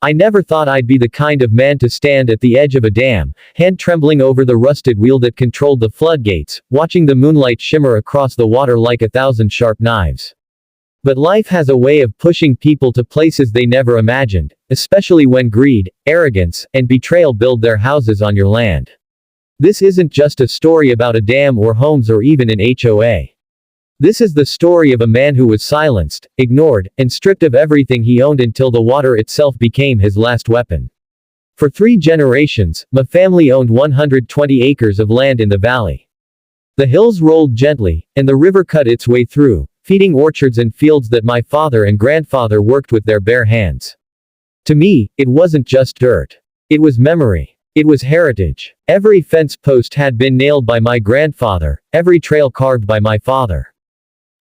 I never thought I'd be the kind of man to stand at the edge of a dam, hand trembling over the rusted wheel that controlled the floodgates, watching the moonlight shimmer across the water like 1,000 sharp knives. But life has a way of pushing people to places they never imagined, especially when greed, arrogance, and betrayal build their houses on your land. This isn't just a story about a dam or homes or even an HOA. This is the story of a man who was silenced, ignored, and stripped of everything he owned until the water itself became his last weapon. For 3 generations, my family owned 120 acres of land in the valley. The hills rolled gently, and the river cut its way through, feeding orchards and fields that my father and grandfather worked with their bare hands. To me, it wasn't just dirt. It was memory. It was heritage. Every fence post had been nailed by my grandfather, every trail carved by my father.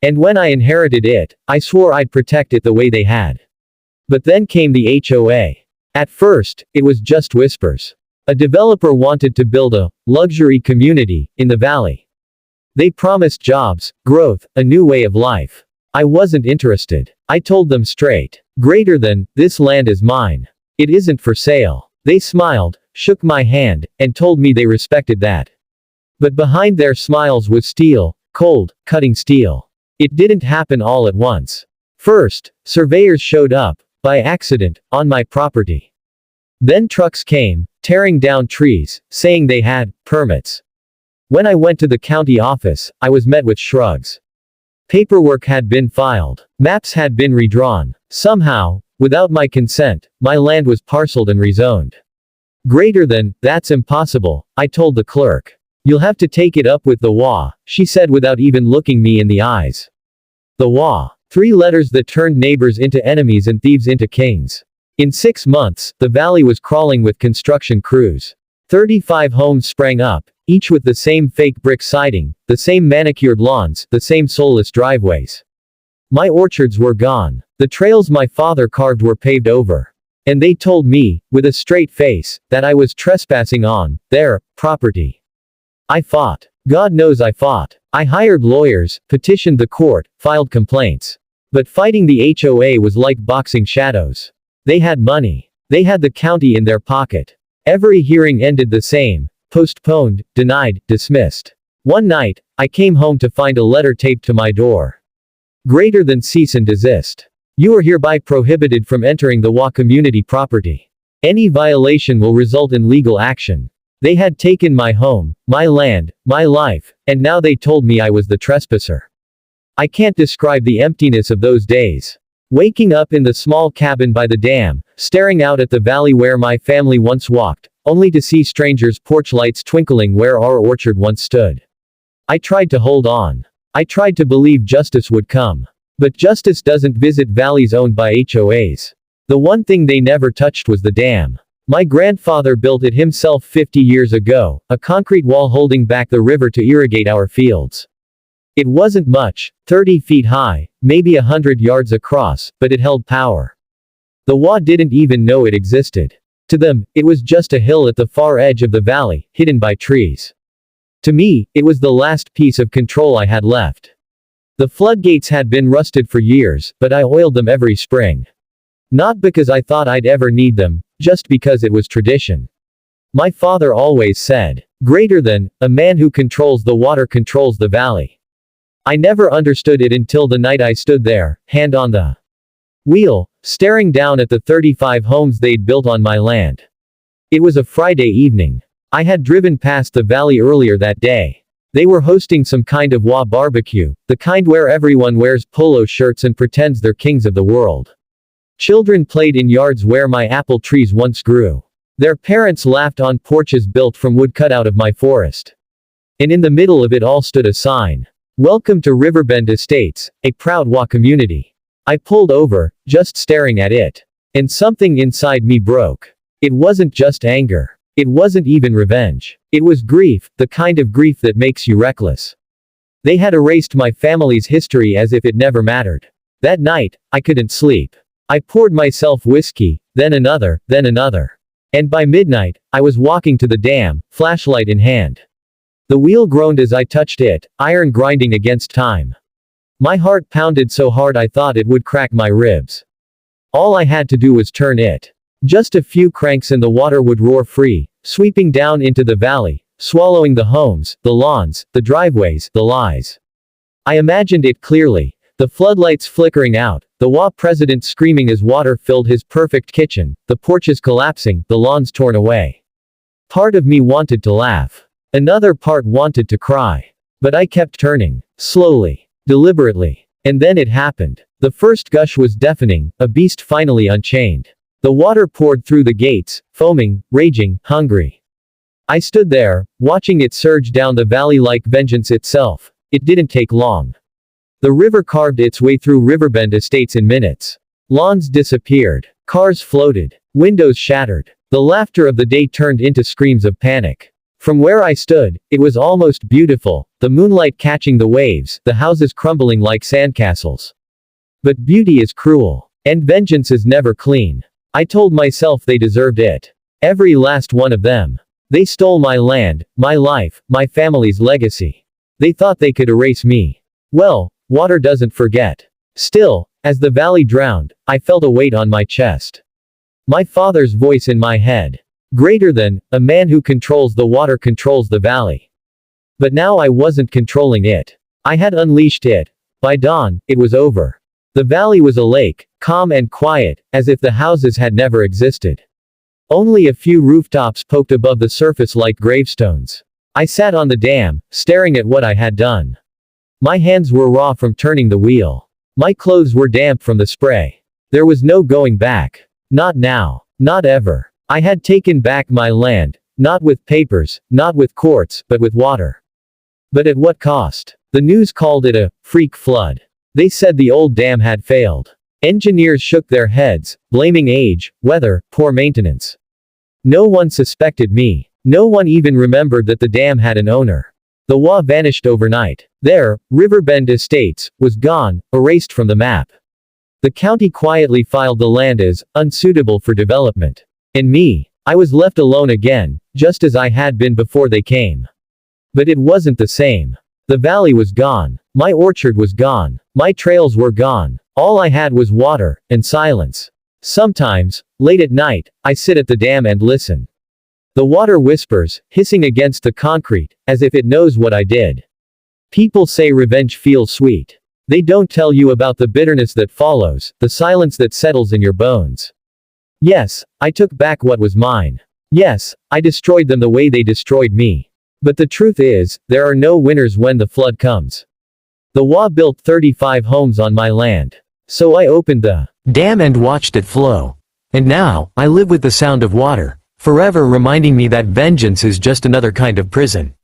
And when I inherited it, I swore I'd protect it the way they had. But then came the HOA. At first, it was just whispers. A developer wanted to build a luxury community in the valley. They promised jobs, growth, a new way of life. I wasn't interested. I told them straight. Greater than, this land is mine. It isn't for sale. They smiled, shook my hand, and told me they respected that. But behind their smiles was steel, cold, cutting steel. It didn't happen all at once. First, surveyors showed up, by accident, on my property. Then trucks came, tearing down trees, saying they had permits. When I went to the county office, I was met with shrugs. Paperwork had been filed. Maps had been redrawn. Somehow, without my consent, my land was parceled and rezoned. Greater than, that's impossible, I told the clerk. You'll have to take it up with the HOA, she said without even looking me in the eyes. The HOA. 3 letters that turned neighbors into enemies and thieves into kings. In 6 months, the valley was crawling with construction crews. 35 homes sprang up, each with the same fake brick siding, the same manicured lawns, the same soulless driveways. My orchards were gone. The trails my father carved were paved over. And they told me, with a straight face, that I was trespassing on their property. I fought. God knows I fought. I hired lawyers, petitioned the court, filed complaints. But fighting the HOA was like boxing shadows. They had money. They had the county in their pocket. Every hearing ended the same: postponed, denied, dismissed. One night, I came home to find a letter taped to my door. Greater than, cease and desist. You are hereby prohibited from entering the HOA community property. Any violation will result in legal action. They had taken my home, my land, my life, and now they told me I was the trespasser. I can't describe the emptiness of those days. Waking up in the small cabin by the dam, staring out at the valley where my family once walked, only to see strangers' porch lights twinkling where our orchard once stood. I tried to hold on. I tried to believe justice would come. But justice doesn't visit valleys owned by HOAs. The one thing they never touched was the dam. My grandfather built it himself 50 years ago, a concrete wall holding back the river to irrigate our fields. It wasn't much, 30 feet high, maybe 100 yards across, but it held power. The HOA didn't even know it existed. To them, it was just a hill at the far edge of the valley, hidden by trees. To me, it was the last piece of control I had left. The floodgates had been rusted for years, but I oiled them every spring. Not because I thought I'd ever need them, just because it was tradition. My father always said, greater than, a man who controls the water controls the valley. I never understood it until the night I stood there, hand on the wheel, staring down at the 35 homes they'd built on my land. It was a Friday evening. I had driven past the valley earlier that day. They were hosting some kind of HOA barbecue, the kind where everyone wears polo shirts and pretends they're kings of the world. Children played in yards where my apple trees once grew. Their parents laughed on porches built from wood cut out of my forest. And in the middle of it all stood a sign. Welcome to Riverbend Estates, a proud HOA community. I pulled over, just staring at it. And something inside me broke. It wasn't just anger. It wasn't even revenge. It was grief, the kind of grief that makes you reckless. They had erased my family's history as if it never mattered. That night, I couldn't sleep. I poured myself whiskey, then another, then another. And by midnight, I was walking to the dam, flashlight in hand. The wheel groaned as I touched it, iron grinding against time. My heart pounded so hard I thought it would crack my ribs. All I had to do was turn it. Just a few cranks and the water would roar free, sweeping down into the valley, swallowing the homes, the lawns, the driveways, the lies. I imagined it clearly. The floodlights flickering out, the HOA president screaming as water filled his perfect kitchen, the porches collapsing, the lawns torn away. Part of me wanted to laugh. Another part wanted to cry. But I kept turning. Slowly. Deliberately. And then it happened. The first gush was deafening, a beast finally unchained. The water poured through the gates, foaming, raging, hungry. I stood there, watching it surge down the valley like vengeance itself. It didn't take long. The river carved its way through Riverbend estates in minutes. Lawns disappeared. Cars floated. Windows shattered. The laughter of the day turned into screams of panic. From where I stood, it was almost beautiful, the moonlight catching the waves, the houses crumbling like sandcastles. But beauty is cruel. And vengeance is never clean. I told myself they deserved it. Every last one of them. They stole my land, my life, my family's legacy. They thought they could erase me. Well, water doesn't forget. Still, as the valley drowned, I felt a weight on my chest. My father's voice in my head. Greater than, a man who controls the water controls the valley. But now I wasn't controlling it. I had unleashed it. By dawn, it was over. The valley was a lake, calm and quiet, as if the houses had never existed. Only a few rooftops poked above the surface like gravestones. I sat on the dam, staring at what I had done. My hands were raw from turning the wheel. My clothes were damp from the spray. There was no going back. Not now. Not ever. I had taken back my land, not with papers, not with courts, but with water. But at what cost? The news called it a freak flood. They said the old dam had failed. Engineers shook their heads, blaming age, weather, poor maintenance. No one suspected me. No one even remembered that the dam had an owner. The HOA vanished overnight. There, Riverbend Estates, was gone, erased from the map. The county quietly filed the land as unsuitable for development. And me, I was left alone again, just as I had been before they came. But it wasn't the same. The valley was gone. My orchard was gone. My trails were gone. All I had was water, and silence. Sometimes, late at night, I sit at the dam and listen. The water whispers, hissing against the concrete, as if it knows what I did. People say revenge feels sweet. They don't tell you about the bitterness that follows, the silence that settles in your bones. Yes, I took back what was mine. Yes, I destroyed them the way they destroyed me. But the truth is, there are no winners when the flood comes. The HOA built 35 homes on my land. So I opened the dam and watched it flow. And now, I live with the sound of water, forever reminding me that vengeance is just another kind of prison.